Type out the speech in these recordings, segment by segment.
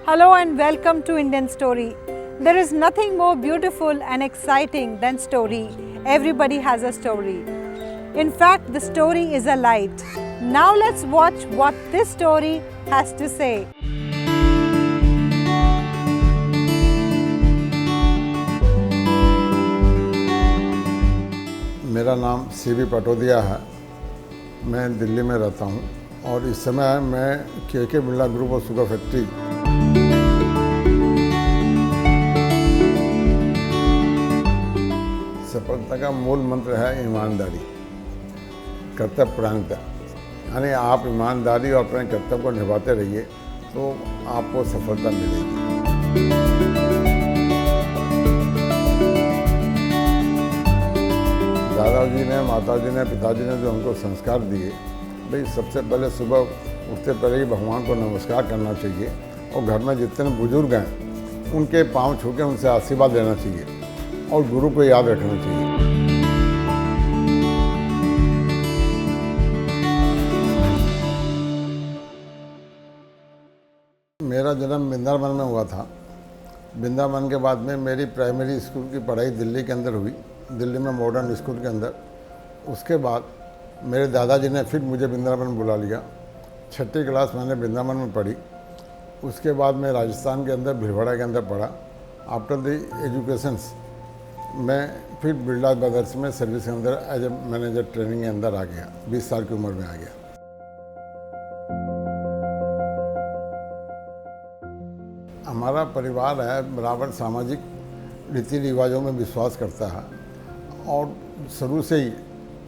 Hello and welcome to Indian Story. There is nothing more beautiful and exciting than story. Everybody has a story. In fact, the story is a light. Now let's watch what this story has to say. मेरा नाम CB Patodia है। मैं दिल्ली में रहता हूँ और इस समय मैं के Birla group of sugar factory सफलता का मूल मंत्र है ईमानदारी, कर्तव्य परायणता। यानी आप ईमानदारी और अपने कर्तव्य को निभाते रहिए तो आपको सफलता मिलेगी। दादाजी ने, माताजी ने, पिताजी ने जो हमको संस्कार दिए, भाई सबसे पहले सुबह उठते पहले ही भगवान को नमस्कार करना चाहिए और घर में जितने बुजुर्ग हैं उनके पांव छू के उनसे आशीर्वाद लेना चाहिए और गुरु को याद रखना चाहिए। मेरा जन्म वृंदावन में हुआ था। वृंदावन के बाद में मेरी प्राइमरी स्कूल की पढ़ाई दिल्ली के अंदर हुई, दिल्ली में मॉडर्न स्कूल के अंदर। उसके बाद मेरे दादाजी ने फिर मुझे वृंदावन बुला लिया। छठी क्लास मैंने वृंदावन में पढ़ी। उसके बाद मैं राजस्थान के अंदर भिलवाड़ा के अंदर पढ़ा। आफ्टर द एजुकेशंस मैं फिर बिरला ब्रदर्स में सर्विस के अंदर एज ए मैनेजर ट्रेनिंग के अंदर आ गया। 20 साल की उम्र में आ गया। हमारा परिवार है बराबर सामाजिक रीति रिवाजों में विश्वास करता है और शुरू से ही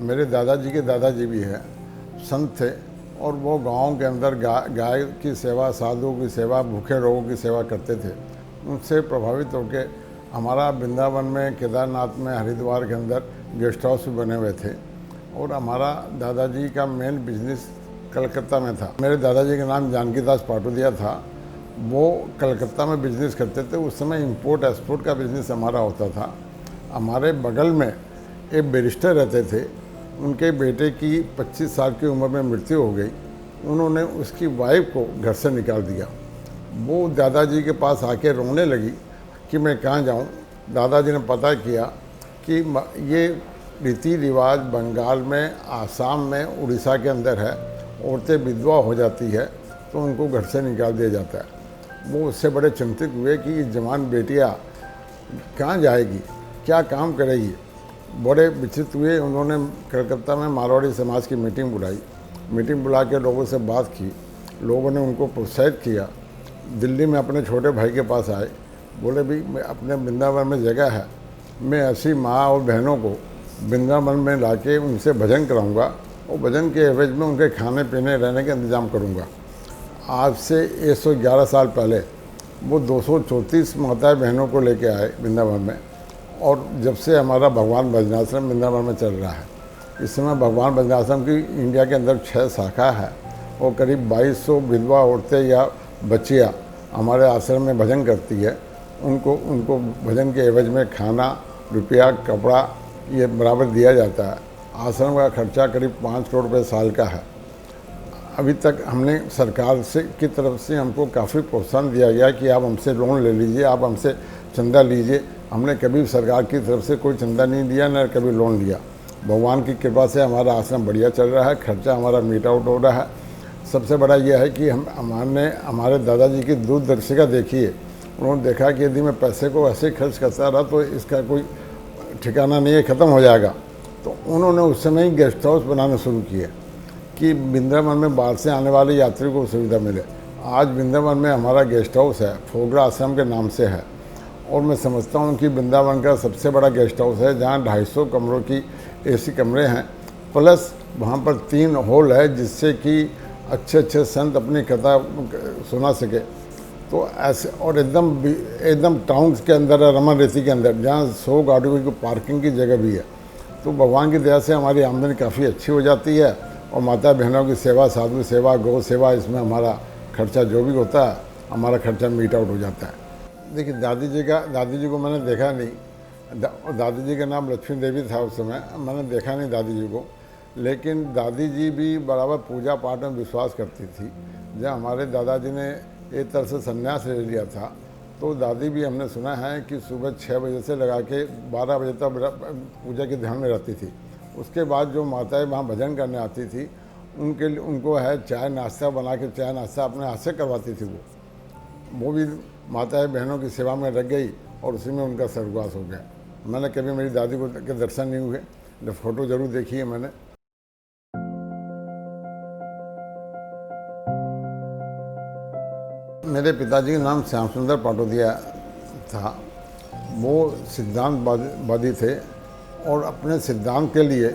मेरे दादाजी के दादाजी भी है संत थे और वो गांव के अंदर गाय की सेवा, साधुओं की सेवा, भूखे लोगों की सेवा करते थे। उनसे प्रभावित होकर हमारा वृंदावन में, केदारनाथ में, हरिद्वार के अंदर गेस्ट हाउस भी बने हुए थे और हमारा दादाजी का मेन बिजनेस कलकत्ता में था। मेरे दादाजी का नाम जानकी दास पाटोदिया था। वो कलकत्ता में बिजनेस करते थे। उस समय इंपोर्ट एक्सपोर्ट का बिजनेस हमारा होता था। हमारे बगल में एक बैरिस्टर रहते थे। उनके बेटे की 25 साल की उम्र में मृत्यु हो गई। उन्होंने उसकी वाइफ को घर से निकाल दिया। वो दादाजी के पास आके रोने लगी कि मैं कहाँ जाऊँ। दादाजी ने पता किया कि ये रीति रिवाज बंगाल में, आसाम में, उड़ीसा के अंदर है। औरतें विधवा हो जाती है तो उनको घर से निकाल दिया जाता है। वो उससे बड़े चिंतित हुए कि ये जवान बेटियाँ कहाँ जाएगी, क्या काम करेगी। बड़े विचित्र हुए। उन्होंने कलकत्ता में मारवाड़ी समाज की मीटिंग बुलाई। मीटिंग बुला के लोगों से बात की। लोगों ने उनको प्रोत्साहित किया। दिल्ली में अपने छोटे भाई के पास आए। बोले भी मैं अपने वृंदावन में जगह है, मैं ऐसी माँ और बहनों को वृंदावन में लाके उनसे भजन कराऊंगा और भजन के एवज में उनके खाने पीने रहने का इंतज़ाम करूंगा। आज से 111 साल पहले वो 234 माताएं बहनों को लेके आए वृंदावन में और जब से हमारा भगवान भजनाश्रम वृंदावन में चल रहा है। इस समय भगवान भजनाश्रम की इंडिया के अंदर 6 शाखा है और करीब 2200 विधवा औरतें या बच्चियाँ हमारे आश्रम में भजन करती है। उनको भजन के एवज में खाना, रुपया, कपड़ा ये बराबर दिया जाता है। आश्रम का खर्चा करीब 5 करोड़ रुपये साल का है। अभी तक हमने सरकार से की तरफ से हमको काफ़ी प्रोत्साहन दिया गया कि आप हमसे लोन ले लीजिए, आप हमसे चंदा लीजिए। हमने कभी सरकार की तरफ से कोई चंदा नहीं दिया, न कभी लोन लिया। भगवान की कृपा से हमारा आश्रम बढ़िया चल रहा है, खर्चा हमारा मीट आउट हो रहा है। सबसे बड़ा यह है कि हमने हमारे दादाजी की दूरदर्शिता देखी है। उन्होंने देखा कि यदि मैं पैसे को ऐसे खर्च करता रहा तो इसका कोई ठिकाना नहीं है, ख़त्म हो जाएगा। तो उन्होंने उस समय ही गेस्ट हाउस बनाना शुरू किए कि वृंदावन में बाहर से आने वाले यात्रियों को सुविधा मिले। आज वृंदावन में हमारा गेस्ट हाउस है, फोगरा आश्रम के नाम से है और मैं समझता हूँ कि वृंदावन का सबसे बड़ा गेस्ट हाउस है जहाँ 250 कमरों की एसी कमरे हैं, प्लस वहाँ पर 3 हॉल है जिससे कि अच्छे संत अपनी कथा सुना सके। तो ऐसे और एकदम टाउन के अंदर है, रमन रेती के अंदर, जहाँ 100 गाड़ियों की पार्किंग की जगह भी है। तो भगवान की दया से हमारी आमदनी काफ़ी अच्छी हो जाती है और माता बहनों की सेवा, साधु सेवा, गौ सेवा, इसमें हमारा खर्चा जो भी होता है हमारा खर्चा मीट आउट हो जाता है। देखिए दादी जी को मैंने देखा नहीं। दादी जी का नाम लक्ष्मी देवी था उस समय। मैंने देखा नहीं दादी जी को, लेकिन दादी जी भी बराबर पूजा पाठ में विश्वास करती थी। जब हमारे दादाजी ने एक तरह से संन्यास ले लिया था। तो दादी भी हमने सुना है कि सुबह 6 बजे से लगा के 12 बजे तक पूजा के ध्यान में रहती थी। उसके बाद जो माताएं वहाँ भजन करने आती थी उनके लिए उनको है चाय नाश्ता बना के चाय नाश्ता अपने हाथ से करवाती थी। वो भी माताएं बहनों की सेवा में लग गई और उसी में उनका स्वर्गवास हो गया। मैंने कभी मेरी दादी को के दर्शन नहीं हुए, लेकिन फ़ोटो ज़रूर देखी है मैंने। मेरे पिताजी का नाम श्याम सुंदर पाटोदिया था। वो सिद्धांतवादी थे और अपने सिद्धांत के लिए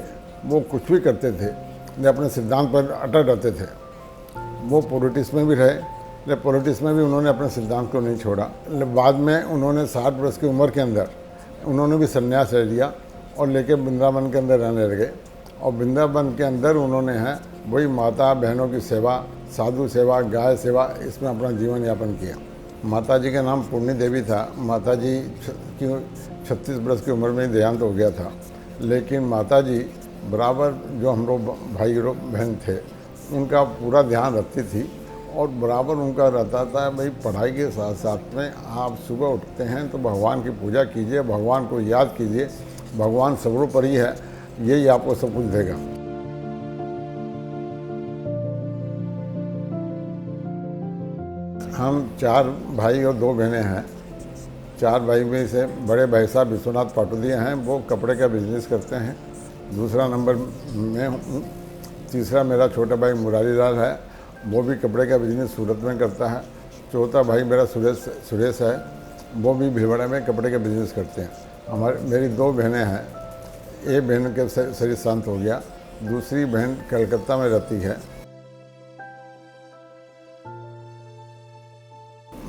वो कुछ भी करते थे, लेकिन अपने सिद्धांत पर अटल रहते थे। वो पॉलिटिक्स में भी रहे, लेकिन पॉलिटिक्स में भी उन्होंने अपने सिद्धांत को नहीं छोड़ा। बाद में उन्होंने 60 वर्ष की उम्र के अंदर उन्होंने भी संन्यास ले लिया और लेके वृंदावन के अंदर रहने लगे। और वृंदावन के अंदर उन्होंने है वही माता बहनों की सेवा, साधु सेवा, गाय सेवा, इसमें अपना जीवन यापन किया। माता जी का नाम पुण्य देवी था। माता जी की 36 वर्ष की उम्र में देहांत हो गया था, लेकिन माता जी बराबर जो हम लोग भाई बहन थे उनका पूरा ध्यान रखती थी और बराबर उनका रहता था भाई पढ़ाई के साथ साथ में आप सुबह उठते हैं तो भगवान की पूजा कीजिए, भगवान को याद कीजिए, भगवान सर्वोपरि है, यही आपको सब कुछ देगा। हम 4 भाई और 2 बहनें हैं। 4 भाई में से बड़े भाई साहब विश्वनाथ पाटोदिया हैं, वो कपड़े का बिजनेस करते हैं। दूसरा नंबर मैं हूँ। तीसरा मेरा छोटा भाई मुरारी लाल है, वो भी कपड़े का बिजनेस सूरत में करता है। चौथा भाई मेरा सुरेश है, वो भी भीलवाड़ा में कपड़े का बिजनेस करते हैं। मेरी 2 बहनें हैं। एक बहन के शरीर शांत हो गया, दूसरी बहन कलकत्ता में रहती है।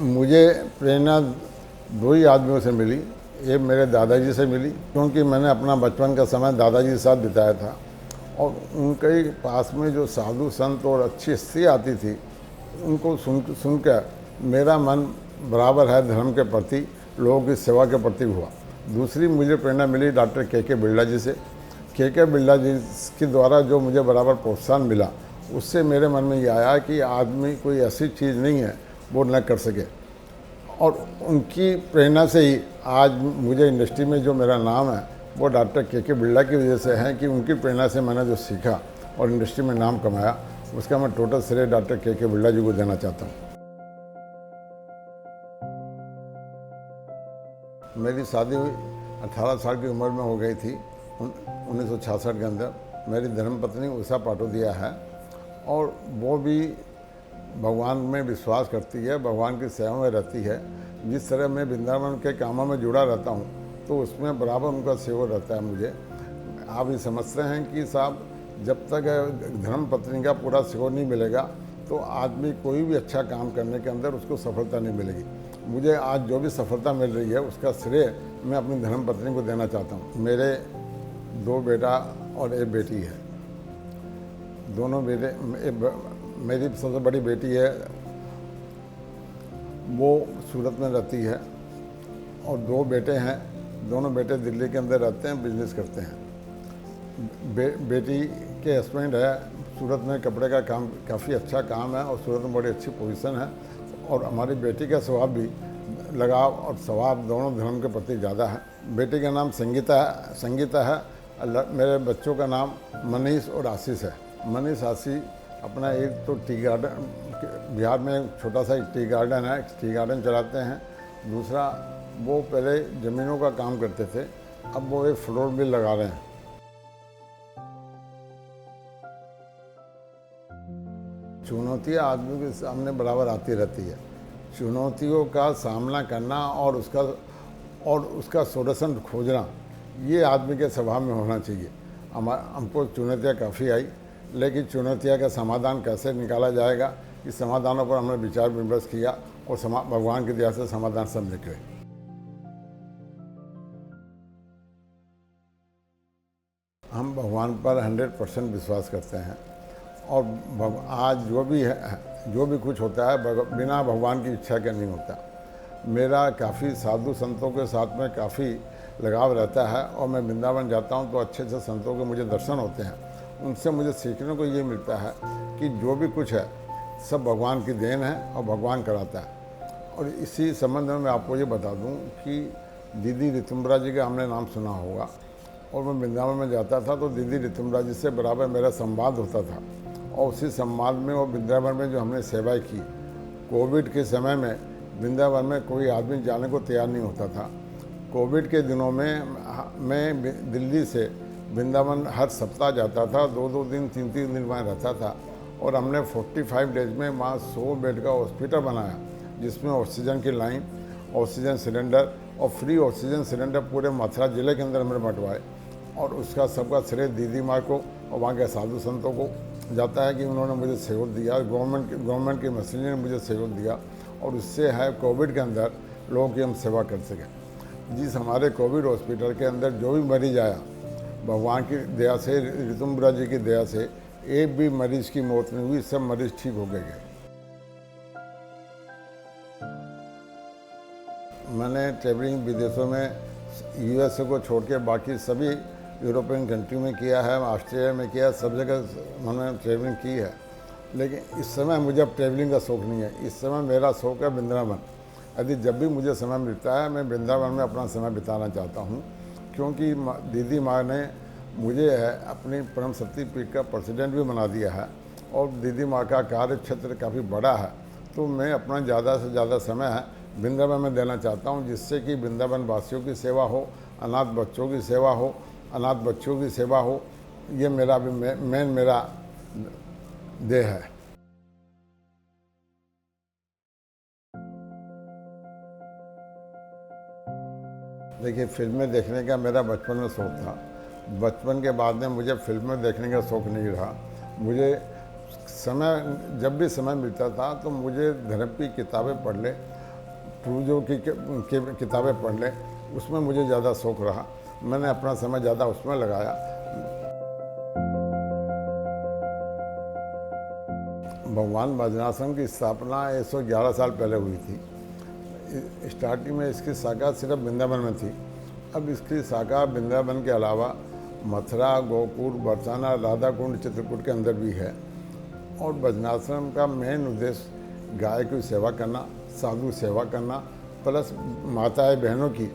मुझे प्रेरणा 2 ही आदमियों से मिली। एक मेरे दादाजी से मिली, क्योंकि मैंने अपना बचपन का समय दादाजी के साथ बिताया था और उनके पास में जो साधु संत और अच्छी स्त्री आती थी उनको सुनकर मेरा मन बराबर है धर्म के प्रति, लोगों की सेवा के प्रति हुआ। दूसरी मुझे प्रेरणा मिली डॉक्टर के बिरला जी से। के बिरला जी के द्वारा जो मुझे बराबर प्रोत्साहन मिला, उससे मेरे मन में ये आया कि आदमी कोई ऐसी चीज़ नहीं है वो न कर सके। और उनकी प्रेरणा से ही आज मुझे इंडस्ट्री में जो मेरा नाम है वो डॉक्टर के बिरला की वजह से है कि उनकी प्रेरणा से मैंने जो सीखा और इंडस्ट्री में नाम कमाया, उसका मैं टोटल श्रेय डॉक्टर के बिरला जी को देना चाहता हूँ। मेरी शादी हुई 18 साल की उम्र में हो गई थी 1966 के अंदर। मेरी धर्मपत्नी उषा पाटोदिया है और वो भी भगवान में विश्वास करती है, भगवान की सेवा में रहती है। जिस तरह मैं वृंदावन के कामों में जुड़ा रहता हूँ तो उसमें बराबर उनका सेवा रहता है मुझे। आप ये समझते हैं कि साहब जब तक धर्मपत्नी का पूरा सेवा नहीं मिलेगा तो आदमी कोई भी अच्छा काम करने के अंदर उसको सफलता नहीं मिलेगी। मुझे आज जो भी सफलता मिल रही है उसका श्रेय मैं अपनी धर्मपत्नी को देना चाहता हूँ। मेरे 2 बेटा और 1 बेटी है। दोनों बेटे, मेरी सबसे बड़ी बेटी है वो सूरत में रहती है और 2 बेटे हैं। दोनों बेटे दिल्ली के अंदर रहते हैं, बिजनेस करते हैं। बेटी के हस्बैंड है सूरत में कपड़े का काम, काफ़ी अच्छा काम है और सूरत में बड़ी अच्छी पोजीशन है। और हमारी बेटी का स्वभाव भी लगाव और स्वभाव दोनों धर्म के प्रति ज़्यादा है। बेटी का नाम संगीता है। मेरे बच्चों का नाम मनीष और आशीष है। मनीष आशीष अपना एक तो टी गार्डन, बिहार में छोटा सा एक टी गार्डन है, टी गार्डन चलाते हैं। दूसरा वो पहले ज़मीनों का काम करते थे, अब वो एक फ्लोर मिल लगा रहे हैं। चुनौतियाँ आदमी के सामने बराबर आती रहती है। चुनौतियों का सामना करना और उसका सोल्यूशन खोजना, ये आदमी के स्वभाव में होना चाहिए। हमको चुनौतियाँ काफ़ी आई, लेकिन चुनौतियाँ का समाधान कैसे निकाला जाएगा, इस समाधानों पर हमने विचार विमर्श किया और भगवान की दया से समाधान सब निकले। हम भगवान पर 100% विश्वास करते हैं और आज जो भी कुछ होता है बिना भगवान की इच्छा के नहीं होता। मेरा काफ़ी साधु संतों के साथ में काफ़ी लगाव रहता है और मैं वृंदावन जाता हूँ तो अच्छे अच्छे संतों के मुझे दर्शन होते हैं। उनसे मुझे सीखने को ये मिलता है कि जो भी कुछ है सब भगवान की देन है और भगवान कराता है। और इसी संबंध में मैं आपको ये बता दूं कि दीदी ऋतुम्बरा जी का हमने नाम सुना होगा, और मैं वृंदावन में जाता था तो दीदी ऋतुम्बरा जी से बराबर मेरा संवाद होता था। और उसी संवाद में और वृंदावन में जो हमने सेवाएं की, कोविड के समय में वृंदावन में कोई आदमी जाने को तैयार नहीं होता था। कोविड के दिनों में मैं दिल्ली से वृंदावन हर सप्ताह जाता था, 2-2 दिन 3-3 दिन वहाँ रहता था। और हमने 45 डेज में वहाँ 100 बेड का हॉस्पिटल बनाया, जिसमें ऑक्सीजन की लाइन, ऑक्सीजन सिलेंडर और फ्री ऑक्सीजन सिलेंडर पूरे मथुरा ज़िले के अंदर हमने बंटवाए। और उसका सबका श्रेय दीदी माँ को और वहाँ के साधु संतों को जाता है कि उन्होंने मुझे सहयोग दिया, गवर्नमेंट की मशीनरी ने मुझे सहयोग दिया, और उससे है कोविड के अंदर लोगों की हम सेवा कर सकें। जिस हमारे कोविड हॉस्पिटल के अंदर जो भी मरीज आया, भगवान की दया से, ऋतुम्बरा जी की दया से एक भी मरीज की मौत नहीं हुई, सब मरीज ठीक हो गए। मैंने ट्रेवलिंग विदेशों में यूएसए को छोड़ के बाकी सभी यूरोपियन कंट्री में किया है, ऑस्ट्रेलिया में किया है, सब जगह मैंने ट्रेवलिंग की है। लेकिन इस समय मुझे अब ट्रेवलिंग का शौक़ नहीं है। इस समय मेरा शौक़ है वृंदावन। यदि जब भी मुझे समय मिलता है मैं वृंदावन में अपना समय बिताना चाहता हूँ, क्योंकि दीदी माँ ने मुझे अपनी परम शक्ति पीठ का प्रेसिडेंट भी बना दिया है, और दीदी माँ का कार्य क्षेत्र काफ़ी बड़ा है। तो मैं अपना ज़्यादा से ज़्यादा समय वृंदावन में देना चाहता हूँ, जिससे कि वृंदावन वासियों की सेवा हो, अनाथ बच्चों की सेवा हो, अनाथ बच्चों की सेवा हो। ये मेरा भी मेन मेरा देह है। देखिए, फिल्में देखने का मेरा बचपन में शौक़ था। बचपन के बाद में मुझे फिल्में देखने का शौक़ नहीं रहा। मुझे समय, जब भी समय मिलता था तो मुझे धर्म की किताबें पढ़ ले, पूर्वजों की किताबें पढ़ ले, उसमें मुझे ज़्यादा शौक़ रहा। मैंने अपना समय ज़्यादा उसमें लगाया। भगवान भजनाश्रम की स्थापना 111 साल पहले हुई थी। स्टार्टिंग में इसकी शाखा सिर्फ वृंदावन में थी। अब इसकी शाखा वृंदावन के अलावा मथुरा, गोकुल, बरसाना, राधा कुंड, चित्रकूट के अंदर भी है। और भजनाश्रम का मेन उद्देश्य गाय की सेवा करना, साधु सेवा करना, प्लस माताएं बहनों की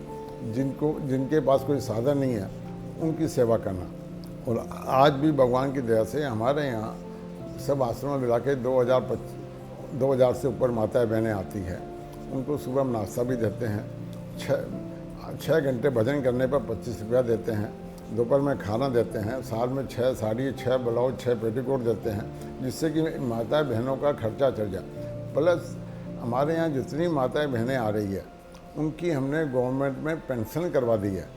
जिनके पास कोई साधन नहीं है उनकी सेवा करना। और आज भी भगवान की दया से हमारे यहाँ सब आश्रम मिला के 2000 से ऊपर माताएं बहनें आती हैं। उनको सुबह नाश्ता भी देते हैं, 6 घंटे भजन करने पर 25 रुपया देते हैं, दोपहर में खाना देते हैं, साल में 6 साड़ी, 6 ब्लाउज, 6 पेटीकोट देते हैं, जिससे कि माताएं बहनों का खर्चा चल जाए। प्लस हमारे यहाँ जितनी माताएं बहनें आ रही है उनकी हमने गवर्नमेंट में पेंशन करवा दी है,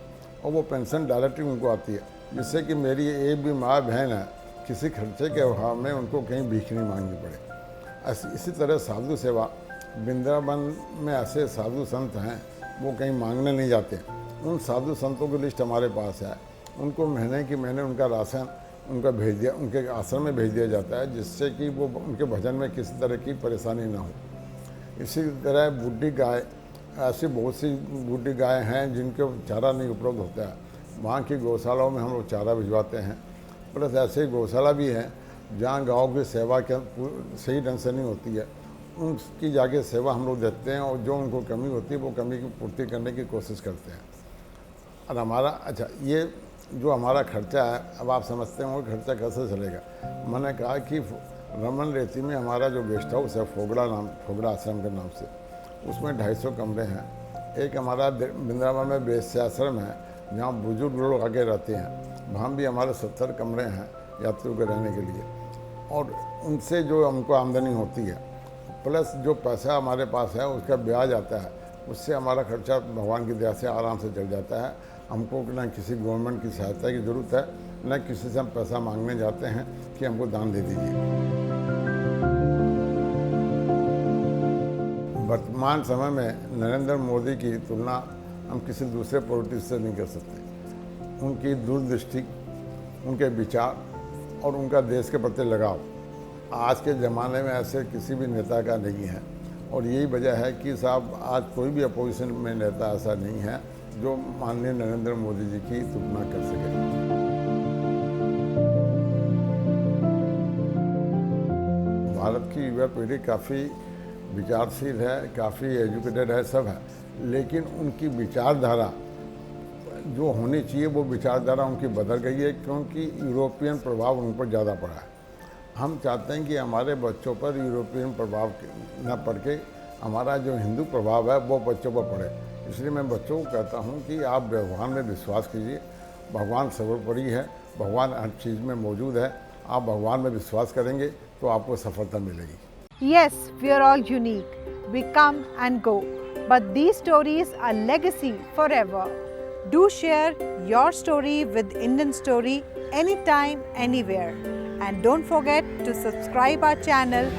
और वो पेंशन डायरेक्टली उनको आती है, जिससे कि मेरी एक भी माँ बहन है किसी खर्चे के अभाव में उनको कहीं भीख नहीं मांगनी पड़े। इसी तरह साधु सेवा, वृंदावन में ऐसे साधु संत हैं वो कहीं मांगने नहीं जाते। उन साधु संतों की लिस्ट हमारे पास है। उनको महीने की महीने उनका राशन उनके आश्रम में भेज दिया जाता है, जिससे कि वो उनके भजन में किसी तरह की परेशानी ना हो। इसी तरह बूढ़ी गाय, ऐसी बहुत सी बूढ़ी गाय हैं जिनको चारा नहीं उपलब्ध होता है, वहाँ की गौशालाओं में हम लोग चारा भिजवाते हैं। प्लस ऐसे गौशाला भी हैं जहाँ गाँव की सेवा के सही ढंग से नहीं होती है, उनकी जाके सेवा हम लोग देते हैं, और जो उनको कमी होती है वो कमी की पूर्ति करने की कोशिश करते हैं। और हमारा ये जो हमारा खर्चा है, अब आप समझते हैं वो खर्चा कैसे चलेगा। मैंने कहा कि रमन रेती में हमारा जो गेस्ट हाउस है, फोगड़ा आश्रम के नाम से, उसमें 250 कमरे हैं। एक हमारा वृंदावन में वेश्याश्रम है जहाँ बुजुर्ग लोग आके रहते हैं, वहाँ भी हमारे 70 कमरे हैं यात्रियों के रहने के लिए। और उनसे जो हमको आमदनी होती है, प्लस जो पैसा हमारे पास है उसका ब्याज आता है, उससे हमारा खर्चा भगवान की दया से आराम से चल जाता है। हमको न किसी गवर्नमेंट की सहायता की ज़रूरत है, न किसी से हम पैसा मांगने जाते हैं कि हमको दान दे दीजिए। वर्तमान समय में नरेंद्र मोदी की तुलना हम किसी दूसरे पॉलिटिक्स से नहीं कर सकते। उनकी दूरदृष्टि, उनके विचार और उनका देश के प्रति लगाव आज के ज़माने में ऐसे किसी भी नेता का नहीं है। और यही वजह है कि साहब आज कोई भी अपोजिशन में नेता ऐसा नहीं है जो माननीय नरेंद्र मोदी जी की तुलना कर सके। भारत की युवा पीढ़ी काफ़ी विचारशील है, काफ़ी एजुकेटेड है, सब है, लेकिन उनकी विचारधारा जो होनी चाहिए वो विचारधारा उनकी बदल गई है, क्योंकि यूरोपियन प्रभाव उन पर ज़्यादा पड़ा है। हम चाहते हैं कि हमारे बच्चों पर यूरोपियन प्रभाव न पड़ के हमारा जो हिंदू प्रभाव है वो बच्चों पर पड़े। इसलिए मैं बच्चों को कहता हूँ कि आप भगवान में विश्वास कीजिए। भगवान सर्वोपरि है, भगवान हर चीज़ में मौजूद है। आप भगवान में विश्वास करेंगे तो आपको सफलता मिलेगी। Yes, we are all unique. We come and go. But these stories are legacy forever. Do share your story with Indian Story anytime, anywhere. And don't forget to subscribe our channel